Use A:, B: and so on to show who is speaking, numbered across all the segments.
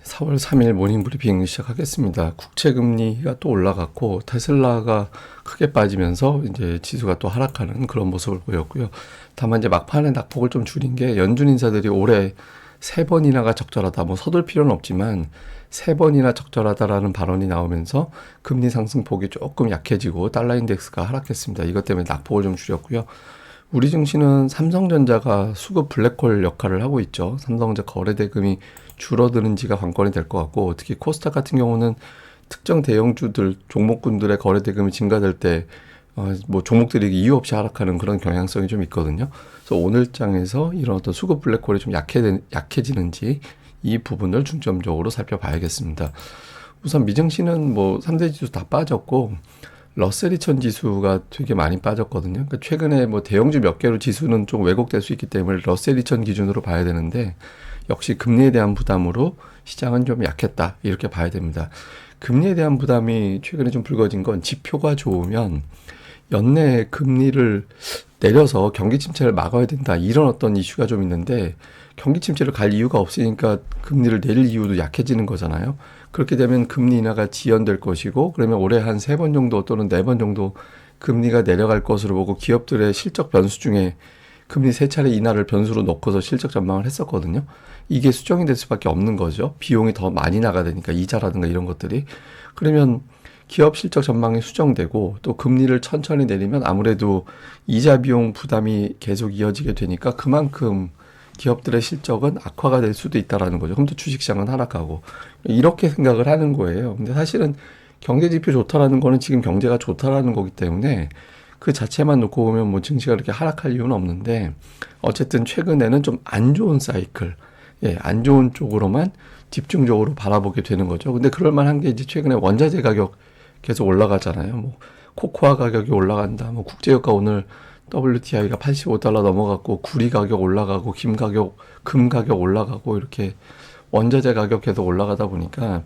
A: 4월 3일 모닝브리핑 시작하겠습니다. 국채금리가 또 올라갔고 테슬라가 크게 빠지면서 이제 지수가 또 하락하는 그런 모습을 보였고요. 다만 이제 막판에 낙폭을 좀 줄인 게 연준 인사들이 올해 3번이나가 적절하다. 뭐 서둘 필요는 없지만 3번이나 적절하다라는 발언이 나오면서 금리 상승폭이 조금 약해지고 달러 인덱스가 하락했습니다. 이것 때문에 낙폭을 좀 줄였고요. 우리 증시는 삼성전자가 수급 블랙홀 역할을 하고 있죠. 삼성전자 거래 대금이 줄어드는지가 관건이 될 것 같고, 특히 코스닥 같은 경우는 특정 대형주들, 종목군들의 거래 대금이 증가될 때, 뭐 종목들이 이유 없이 하락하는 그런 경향성이 좀 있거든요. 그래서 오늘 장에서 이런 어떤 수급 블랙홀이 좀 약해지는지 이 부분을 중점적으로 살펴봐야겠습니다. 우선 미증시는 뭐 3대 지수 다 빠졌고, 러셀 2000 지수가 되게 많이 빠졌거든요. 그러니까 최근에 뭐 대형주 몇 개로 지수는 좀 왜곡될 수 있기 때문에 러셀 2000 기준으로 봐야 되는데, 역시 금리에 대한 부담으로 시장은 좀 약했다, 이렇게 봐야 됩니다. 금리에 대한 부담이 최근에 좀 불거진 건 지표가 좋으면 연내 금리를 내려서 경기 침체를 막아야 된다, 이런 어떤 이슈가 좀 있는데, 경기 침체를 갈 이유가 없으니까 금리를 내릴 이유도 약해지는 거잖아요. 그렇게 되면 금리 인하가 지연될 것이고, 그러면 올해 한 3번 정도 또는 4번 정도 금리가 내려갈 것으로 보고, 기업들의 실적 변수 중에 금리 3차례 인하를 변수로 놓고서 실적 전망을 했었거든요. 이게 수정이 될 수밖에 없는 거죠. 비용이 더 많이 나가야 되니까, 이자라든가 이런 것들이. 그러면 기업 실적 전망이 수정되고 또 금리를 천천히 내리면 아무래도 이자 비용 부담이 계속 이어지게 되니까 그만큼 기업들의 실적은 악화가 될 수도 있다라는 거죠. 그럼 또 주식시장은 하락하고, 이렇게 생각을 하는 거예요. 근데 사실은 경제 지표 좋다라는 거는 지금 경제가 좋다라는 거기 때문에 그 자체만 놓고 보면 뭐 증시가 그렇게 하락할 이유는 없는데, 어쨌든 최근에는 좀 안 좋은 사이클, 안 좋은 쪽으로만 집중적으로 바라보게 되는 거죠. 근데 그럴 만한 게 이제 최근에 원자재 가격 계속 올라가잖아요. 뭐 코코아 가격이 올라간다. 뭐 국제유가 오늘 WTI가 85달러 넘어갔고, 구리 가격 올라가고, 금 가격 올라가고, 이렇게 원자재 가격 계속 올라가다 보니까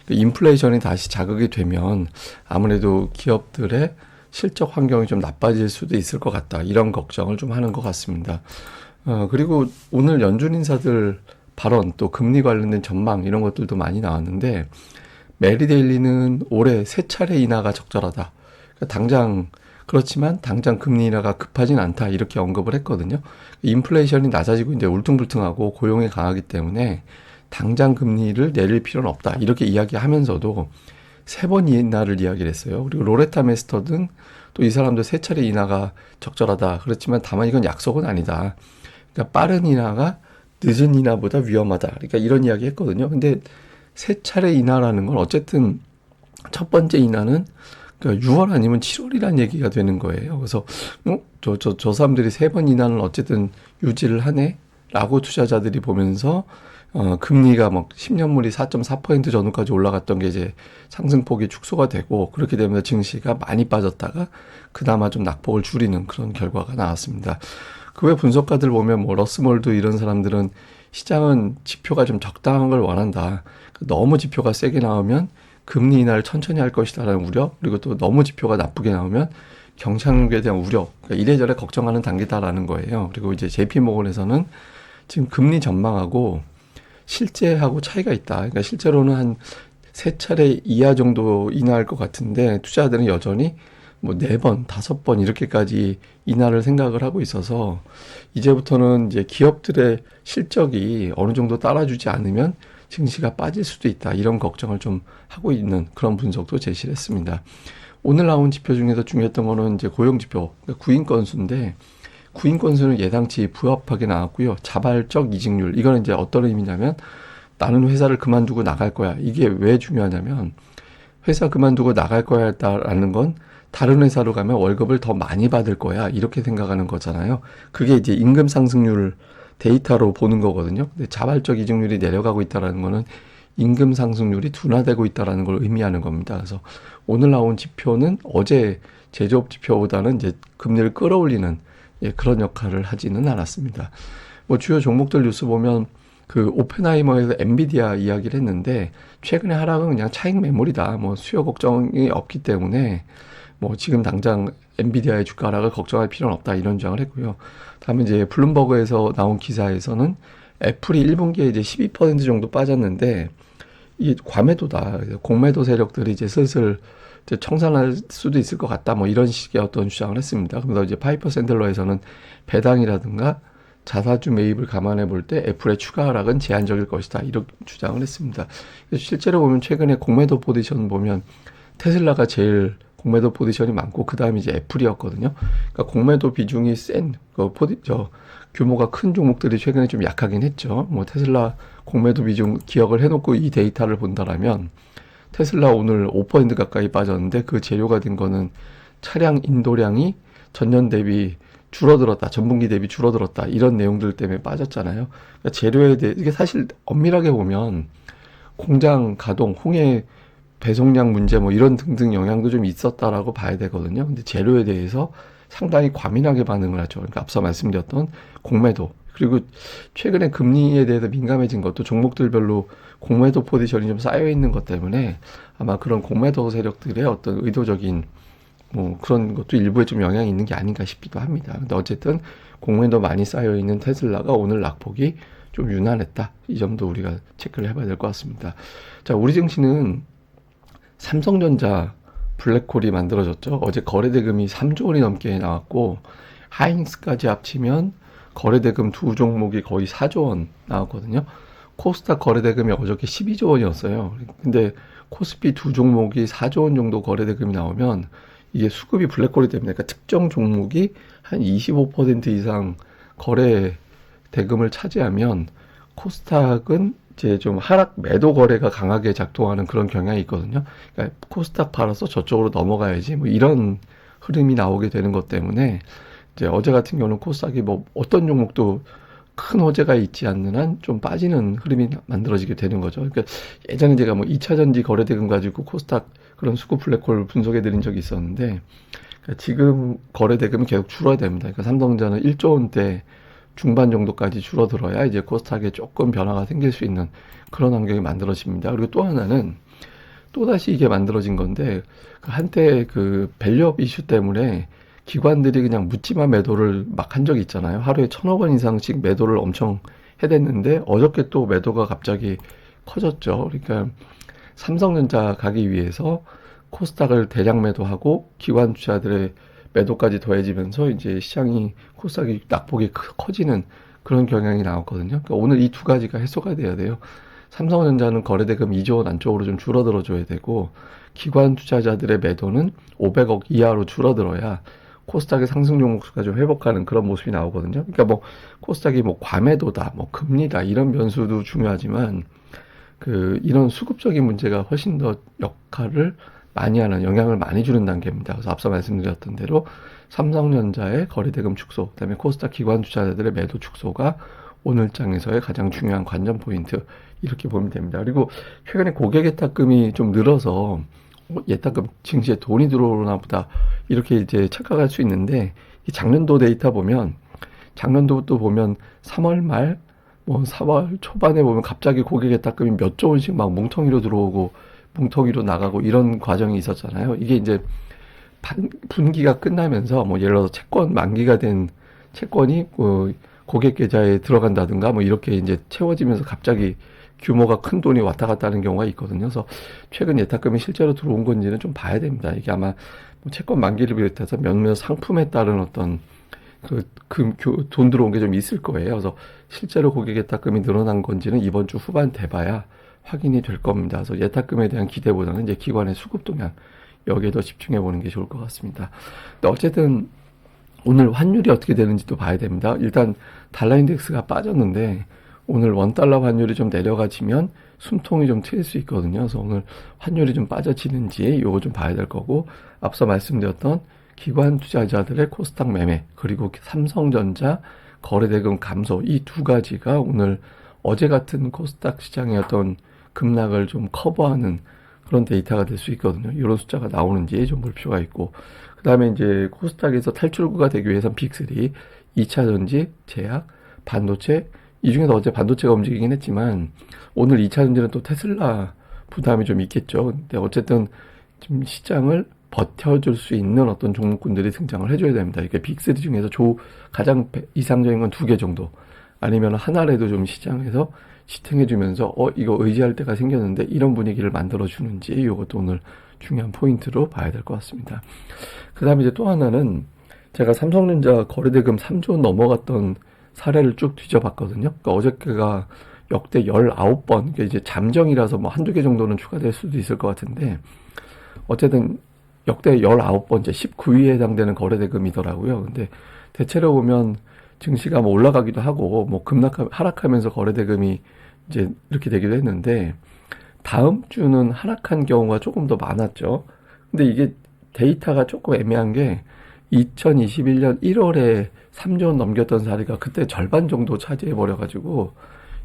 A: 인플레이션이 다시 자극이 되면 아무래도 기업들의 실적 환경이 좀 나빠질 수도 있을 것 같다, 이런 걱정을 좀 하는 것 같습니다. 그리고 오늘 연준 인사들 발언, 또 금리 관련된 전망, 이런 것들도 많이 나왔는데, 메리데일리는 올해 3차례 인하가 적절하다. 그러니까 그렇지만 당장 금리 인하가 급하진 않다, 이렇게 언급을 했거든요. 인플레이션이 낮아지고 이제 울퉁불퉁하고 고용이 강하기 때문에 당장 금리를 내릴 필요는 없다, 이렇게 이야기하면서도 3번 인하를 이야기를 했어요. 그리고 로레타 메스터든 또 이 사람도 3차례 인하가 적절하다. 그렇지만 다만 이건 약속은 아니다. 그러니까 빠른 인하가 늦은 인하보다 위험하다, 그러니까 이런 이야기 했거든요. 근데 3차례 인하라는 건 어쨌든 첫 번째 인하는 그러니까 6월 아니면 7월이란 얘기가 되는 거예요. 그래서 저 사람들이 3번 인하는 어쨌든 유지를 하네? 라고 투자자들이 보면서 금리가 막 10년물이 4.4% 전후까지 올라갔던 게 이제 상승폭이 축소가 되고, 그렇게 되면 증시가 많이 빠졌다가 그나마 좀 낙폭을 줄이는 그런 결과가 나왔습니다. 그 외 분석가들 보면 뭐 러스몰드 이런 사람들은 시장은 지표가 좀 적당한 걸 원한다. 너무 지표가 세게 나오면 금리 인하를 천천히 할 것이다라는 우려, 그리고 또 너무 지표가 나쁘게 나오면 경착륙에 대한 우려, 그러니까 이래저래 걱정하는 단계다라는 거예요. 그리고 이제 JP모건에서는 지금 금리 전망하고 실제하고 차이가 있다. 그러니까 실제로는 한 3차례 이하 정도 인하할 것 같은데, 투자자들은 여전히 뭐 4번, 5번 이렇게까지 인하를 생각을 하고 있어서, 이제부터는 이제 기업들의 실적이 어느 정도 따라주지 않으면 증시가 빠질 수도 있다, 이런 걱정을 좀 하고 있는 그런 분석도 제시를 했습니다. 오늘 나온 지표 중에서 중요했던 거는 이제 고용지표, 그러니까 구인 건수인데, 구인 건수는 예상치 부합하게 나왔고요. 자발적 이직률, 이거는 이제 어떤 의미냐면 나는 회사를 그만두고 나갈 거야. 이게 왜 중요하냐면, 회사 그만두고 나갈 거야 라는 건 다른 회사로 가면 월급을 더 많이 받을 거야, 이렇게 생각하는 거잖아요. 그게 이제 임금 상승률 데이터로 보는 거거든요. 근데 자발적 이직률이 내려가고 있다는 거는 임금 상승률이 둔화되고 있다는 걸 의미하는 겁니다. 그래서 오늘 나온 지표는 어제 제조업 지표보다는 이제 금리를 끌어올리는 그런 역할을 하지는 않았습니다. 뭐 주요 종목들 뉴스 보면 그 오펜하이머에서 엔비디아 이야기를 했는데, 최근에 하락은 그냥 차익 매물이다, 뭐 수요 걱정이 없기 때문에 뭐 지금 당장 엔비디아의 주가 하락을 걱정할 필요는 없다, 이런 주장을 했고요. 다음에 이제 블룸버그에서 나온 기사에서는 애플이 1분기에 이제 12% 정도 빠졌는데, 이게 과매도다. 공매도 세력들이 이제 슬슬 이제 청산할 수도 있을 것 같다. 뭐 이런 식의 어떤 주장을 했습니다. 그래서 이제 파이퍼 샌들러에서는 배당이라든가 자사주 매입을 감안해 볼 때 애플의 추가 하락은 제한적일 것이다. 이렇게 주장을 했습니다. 실제로 보면 최근에 공매도 포지션 보면 테슬라가 제일 공매도 포지션이 많고 그 다음이 이제 애플이었거든요. 그러니까 공매도 비중이 센 규모가 큰 종목들이 최근에 좀 약하긴 했죠. 뭐 테슬라 공매도 비중 기억을 해놓고 이 데이터를 본다라면 테슬라 오늘 5% 가까이 빠졌는데 그 재료가 된 거는 차량 인도량이 전년 대비 줄어들었다, 전분기 대비 줄어들었다 이런 내용들 때문에 빠졌잖아요. 그러니까 재료에 대해 이게 사실 엄밀하게 보면 공장 가동, 홍해 배송량 문제 뭐 이런 등등 영향도 좀 있었다라고 봐야 되거든요. 근데 재료에 대해서 상당히 과민하게 반응을 하죠. 그러니까 앞서 말씀드렸던 공매도 그리고 최근에 금리에 대해서 민감해진 것도 종목들별로 공매도 포지션이 좀 쌓여 있는 것 때문에 아마 그런 공매도 세력들의 어떤 의도적인 뭐 그런 것도 일부에 좀 영향이 있는 게 아닌가 싶기도 합니다. 근데 어쨌든 공매도 많이 쌓여 있는 테슬라가 오늘 낙폭이 좀 유난했다. 이 점도 우리가 체크를 해봐야 될 것 같습니다. 자, 우리 증시는 삼성전자 블랙홀이 만들어졌죠. 어제 거래대금이 3조 원이 넘게 나왔고 하이닉스까지 합치면 거래대금 두 종목이 거의 4조 원 나왔거든요. 코스닥 거래대금이 어저께 12조 원이었어요. 근데 코스피 두 종목이 4조 원 정도 거래대금이 나오면 이게 수급이 블랙홀이 됩니다. 그러니까 특정 종목이 한 25% 이상 거래 대금을 차지하면 코스닥은 이제 좀 하락 매도 거래가 강하게 작동하는 그런 경향이 있거든요. 그러니까 코스닥 팔아서 저쪽으로 넘어가야지 뭐 이런 흐름이 나오게 되는 것 때문에 이제 어제 같은 경우는 코스닥이 뭐 어떤 종목도 큰 호재가 있지 않는 한 좀 빠지는 흐름이 만들어지게 되는 거죠. 그러니까 예전에 제가 뭐 2차전지 거래대금 가지고 코스닥 그런 수급 블랙홀 분석해 드린 적이 있었는데 그러니까 지금 거래대금이 계속 줄어야 됩니다. 그러니까 삼성전자는 1조 원대 중반 정도까지 줄어들어야 이제 코스닥에 조금 변화가 생길 수 있는 그런 환경이 만들어집니다. 그리고 또 하나는 또다시 이게 만들어진 건데 한때 그 밸류업 이슈 때문에 기관들이 그냥 묻지마 매도를 막 한 적이 있잖아요. 하루에 1,000억 원 이상씩 매도를 엄청 해댔는데 어저께 또 매도가 갑자기 커졌죠. 그러니까 삼성전자 가기 위해서 코스닥을 대량 매도하고 기관 투자들의 매도까지 더해지면서 이제 시장이 코스닥이 낙폭이 커지는 그런 경향이 나왔거든요. 그러니까 오늘 이 두 가지가 해소가 돼야 돼요. 삼성전자는 거래대금 2조 원 안쪽으로 좀 줄어들어 줘야 되고 기관 투자자들의 매도는 500억 이하로 줄어들어야 코스닥의 상승 종목수가 좀 회복하는 그런 모습이 나오거든요. 그러니까 뭐 코스닥이 뭐 과매도다, 뭐 금리다 이런 변수도 중요하지만 그 이런 수급적인 문제가 훨씬 더 역할을 많이 하는 영향을 많이 주는 단계입니다. 그래서 앞서 말씀드렸던 대로 삼성전자의 거래대금 축소, 그다음에 코스닥 기관 투자자들의 매도 축소가 오늘 장에서의 가장 중요한 관전 포인트 이렇게 보면 됩니다. 그리고 최근에 고객 예탁금이 좀 늘어서 예탁금 증시에 돈이 들어오나 보다 이렇게 이제 착각할 수 있는데 이 작년도 데이터 보면 작년도도 보면 3월 말 뭐 4월 초반에 보면 갑자기 고객 예탁금이 몇 조 원씩 막 뭉텅이로 들어오고 뭉텅이로 나가고 이런 과정이 있었잖아요. 이게 이제 분기가 끝나면서 뭐 예를 들어서 채권 만기가 된 채권이 고객 계좌에 들어간다든가 뭐 이렇게 이제 채워지면서 갑자기 규모가 큰 돈이 왔다 갔다 하는 경우가 있거든요. 그래서 최근 예탁금이 실제로 들어온 건지는 좀 봐야 됩니다. 이게 아마 뭐 채권 만기를 비롯해서 몇몇 상품에 따른 어떤 돈 들어온 게 좀 있을 거예요. 그래서 실제로 고객 예탁금이 늘어난 건지는 이번 주 후반 돼봐야 확인이 될 겁니다. 그래서 예탁금에 대한 기대보다는 이제 기관의 수급 동향 여기에 더 집중해 보는 게 좋을 것 같습니다. 근데 어쨌든 오늘 환율이 어떻게 되는지도 봐야 됩니다. 일단 달러 인덱스가 빠졌는데 오늘 원달러 환율이 좀 내려가지면 숨통이 좀 트일 수 있거든요. 그래서 오늘 환율이 좀 빠져지는지 요거 좀 봐야 될 거고 앞서 말씀드렸던 기관 투자자들의 코스닥 매매 그리고 삼성전자 거래대금 감소 이 두 가지가 오늘 어제 같은 코스닥 시장의 어떤 급락을 좀 커버하는 그런 데이터가 될 수 있거든요. 이런 숫자가 나오는지 좀 볼 필요가 있고 그 다음에 이제 코스닥에서 탈출구가 되기 위해선 빅3 2차전지, 제약, 반도체 이 중에서 어제 반도체가 움직이긴 했지만 오늘 2차전지는 또 테슬라 부담이 좀 있겠죠. 근데 어쨌든 좀 시장을 버텨줄 수 있는 어떤 종목군들이 등장을 해줘야 됩니다. 이게 빅3 중에서 가장 이상적인 건 2개 정도 아니면 하나라도 좀 시장에서 지탱해주면서 이거 의지할 때가 생겼는데 이런 분위기를 만들어주는지 이것도 오늘 중요한 포인트로 봐야 될 것 같습니다. 그 다음에 이제 또 하나는 제가 삼성전자 거래대금 3조 원 넘어갔던 사례를 쭉 뒤져봤거든요. 그러니까 어저께가 역대 19번, 그러니까 이제 잠정이라서 뭐 한두 개 정도는 추가될 수도 있을 것 같은데, 어쨌든 역대 19번째 19위에 해당되는 거래대금이더라고요. 근데 대체로 보면 증시가 뭐 올라가기도 하고, 뭐 하락하면서 거래대금이 이제 이렇게 되기도 했는데, 다음 주는 하락한 경우가 조금 더 많았죠. 근데 이게 데이터가 조금 애매한 게 2021년 1월에 3조 원 넘겼던 사례가 그때 절반 정도 차지해버려가지고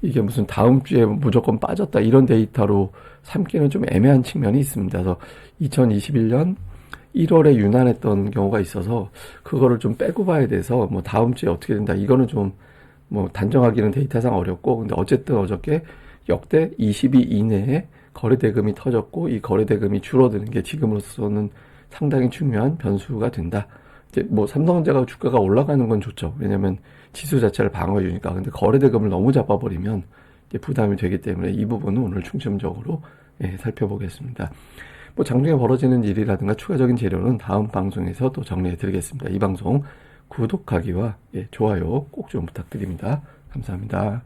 A: 이게 무슨 다음 주에 무조건 빠졌다 이런 데이터로 삼기는 좀 애매한 측면이 있습니다. 그래서 2021년 1월에 유난했던 경우가 있어서 그거를 좀 빼고 봐야 돼서 뭐 다음 주에 어떻게 된다 이거는 좀 뭐 단정하기는 데이터상 어렵고, 근데 어쨌든 어저께 역대 20위 이내에 거래대금이 터졌고 이 거래대금이 줄어드는 게 지금으로서는 상당히 중요한 변수가 된다. 이제 뭐 삼성전자가 주가가 올라가는 건 좋죠. 왜냐면 지수 자체를 방어해 주니까. 근데 거래대금을 너무 잡아버리면 이제 부담이 되기 때문에 이 부분은 오늘 중점적으로 살펴보겠습니다. 뭐 장중에 벌어지는 일이라든가 추가적인 재료는 다음 방송에서 또 정리해 드리겠습니다. 이 방송 구독하기와 좋아요 꼭 좀 부탁드립니다. 감사합니다.